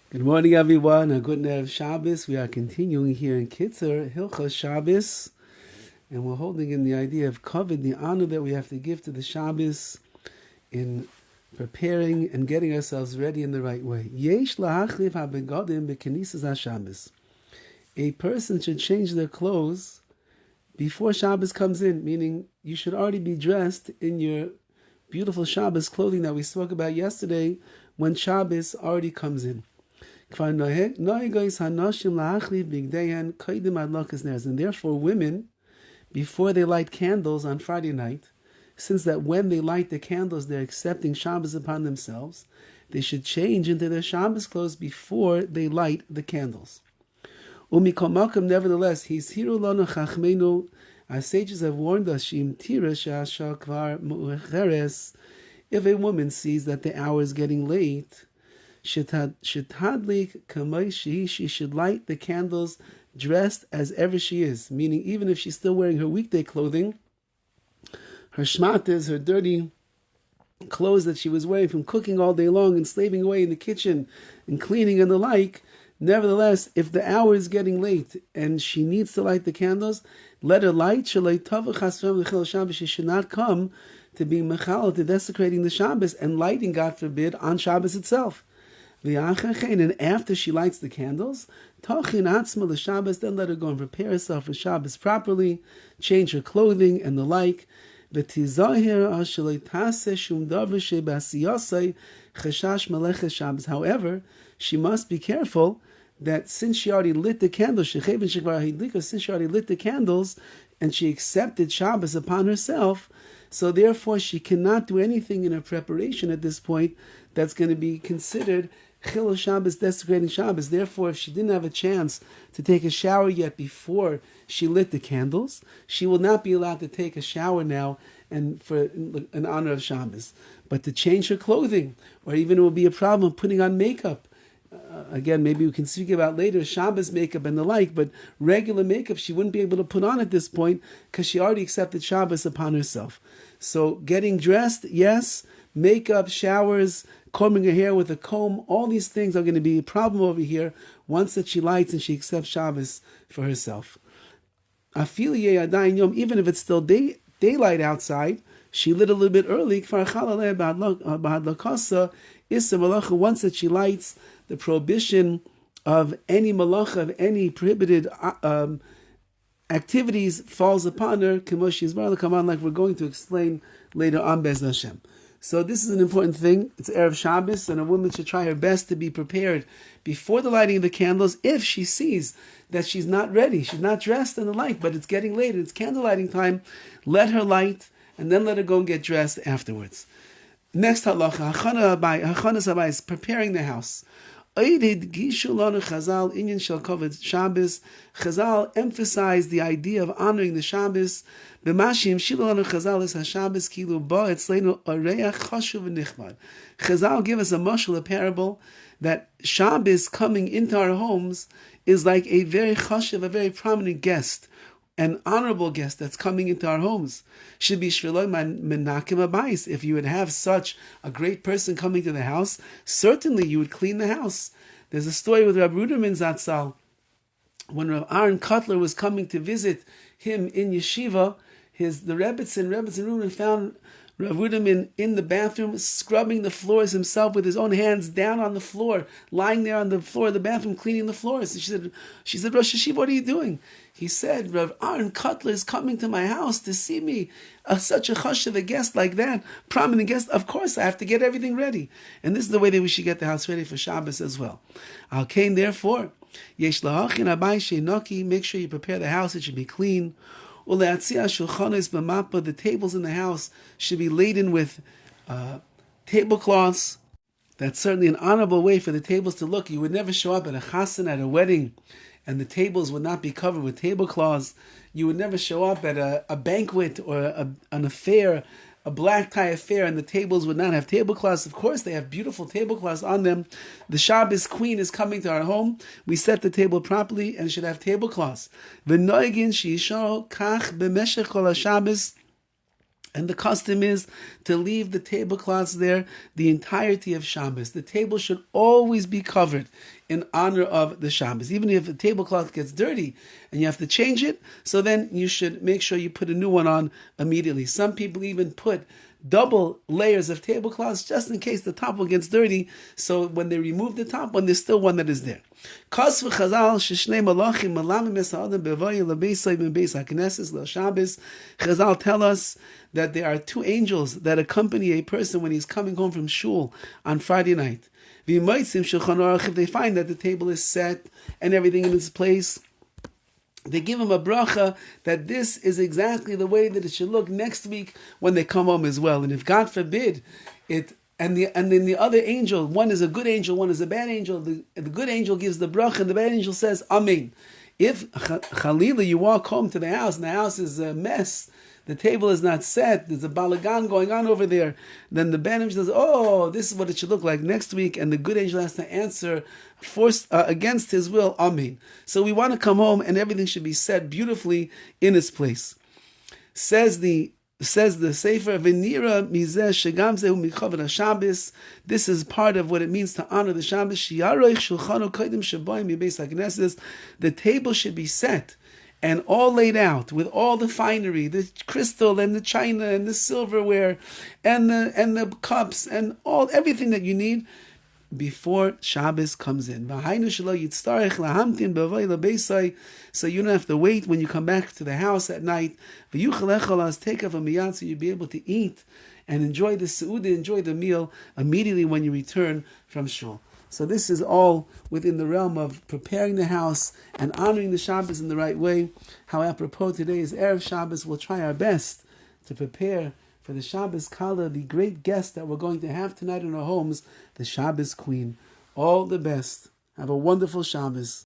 Good morning, everyone. A good night of Shabbos. We are continuing here in KITZUR, HILCHOS Shabbos, and we're holding in the idea of Kovid, the honor that we have to give to the Shabbos in preparing and getting ourselves ready in the right way. Yesh lahachliv habegadim b'kenisas haShabbos. A person should change their clothes before Shabbos comes in, meaning you should already be dressed in your beautiful Shabbos clothing that we spoke about yesterday when Shabbos already comes in. And therefore women, before they light candles on Friday night, since that when they light the candles they're accepting Shabbos upon themselves, they should change into their Shabbos clothes before they light the candles. Nevertheless, our sages have warned us, if a woman sees that the hour is getting late, she should light the candles dressed as ever she is, meaning even if she's still wearing her weekday clothing, her shmatas, her dirty clothes that she was wearing from cooking all day long and slaving away in the kitchen and cleaning and the like. Nevertheless, if the hour is getting late and she needs to light the candles, let her light. She should not come to be mechal, to desecrating the Shabbos and lighting, God forbid, on Shabbos itself. And after she lights the candles, then let her go and prepare herself for Shabbos properly, change her clothing and the like. However, she must be careful that since she already lit the candles, since she already lit the candles and she accepted Shabbos upon herself, so therefore she cannot do anything in her preparation at this point that's going to be considered Chilul Shabbos, desecrating Shabbos. Therefore, if she didn't have a chance to take a shower yet before she lit the candles, she will not be allowed to take a shower now and for in honor of Shabbos. But to change her clothing, or even it will be a problem putting on makeup. Again, maybe we can speak about later Shabbos makeup and the like, but regular makeup she wouldn't be able to put on at this point because she already accepted Shabbos upon herself. So getting dressed, yes. Makeup, showers, combing her hair with a comb, all these things are going to be a problem over here once that she lights and she accepts Shabbos for herself. Even if it's still daylight outside, she lit a little bit early. Once that she lights, the prohibition of any malacha, of any prohibited activities falls upon her, like we're going to explain later on, Bez Hashem. So this is an important thing. It's Erev Shabbos, and a woman should try her best to be prepared before the lighting of the candles if she sees that she's not ready, she's not dressed and the like, but it's getting late, it's candle lighting time. Let her light, and then let her go and get dressed afterwards. Next halacha, Hachana is preparing the house. Chazal emphasized the idea of honoring the Shabbos. Chazal give us a mashal, a parable, that Shabbos coming into our homes is like a very chashuv, a very prominent guest, an honorable guest that's coming into our homes. Should be shviloi menakim abayis. If you would have such a great person coming to the house, certainly you would clean the house. There's a story with Rabbi Ruderman Zatzal. When Rav Aaron Kotler was coming to visit him in yeshiva, the Rebbetzin Ruderman found Rav Ruderman in the bathroom, scrubbing the floors himself with his own hands down on the floor, lying there on the floor of the bathroom, cleaning the floors. And she said, Rosh Hashiva, what are you doing? He said, Rav Aaron Kotler is coming to my house to see me. Such a chashuv, a guest like that, prominent guest. Of course, I have to get everything ready. And this is the way that we should get the house ready for Shabbos as well. Okay, therefore, yesh lahachin abai sheinoki, make sure you prepare the house, it should be clean. The tables in the house should be laden with tablecloths. That's certainly an honorable way for the tables to look. You would never show up at a chassan, at a wedding, and the tables would not be covered with tablecloths. You would never show up at a banquet or an affair, a black tie affair, and the tables would not have tablecloths. Of course, they have beautiful tablecloths on them. The Shabbos queen is coming to our home. We set the table properly and should have tablecloths. V'noigin sheisho kach b'meshech kol haShabbos And the custom is to leave the tablecloths there the entirety of Shabbos. The table should always be covered in honor of the Shabbos. Even if the tablecloth gets dirty and you have to change it, so then you should make sure you put a new one on immediately. Some people even put double layers of tablecloths just in case the top one gets dirty, so when they remove the top one, there's still one that is there. Chazal tell us that there are two angels that accompany a person when he's coming home from shul on Friday night. If they find that the table is set and everything in its place, they give him a bracha that this is exactly the way that it should look next week when they come home as well. And if God forbid it, and then the other angel, one is a good angel, one is a bad angel. The good angel gives the bracha, and the bad angel says Amen. If Chalila, you walk home to the house and the house is a mess, the table is not set, there's a balagan going on over there, then the bad angel says, oh, this is what it should look like next week, and the good angel has to answer against his will, Amen. So we want to come home and everything should be set beautifully in its place. Says the Sefer, V'nira mizeh shegam zehu michaved Shabbos. This is part of what it means to honor the Shabbos. Shiyaroich shulchanu kodim shaboim mibeis hakneses. The table should be set and all laid out with all the finery, the crystal and the china and the silverware and the cups and everything that you need before Shabbos comes in. So you don't have to wait when you come back to the house at night. Take off a miyad so you'll be able to eat and enjoy the seudah, enjoy the meal immediately when you return from shul. So this is all within the realm of preparing the house and honoring the Shabbos in the right way. How apropos today is Erev Shabbos, we'll try our best to prepare for the Shabbos Kala, the great guest that we're going to have tonight in our homes, the Shabbos Queen. All the best. Have a wonderful Shabbos.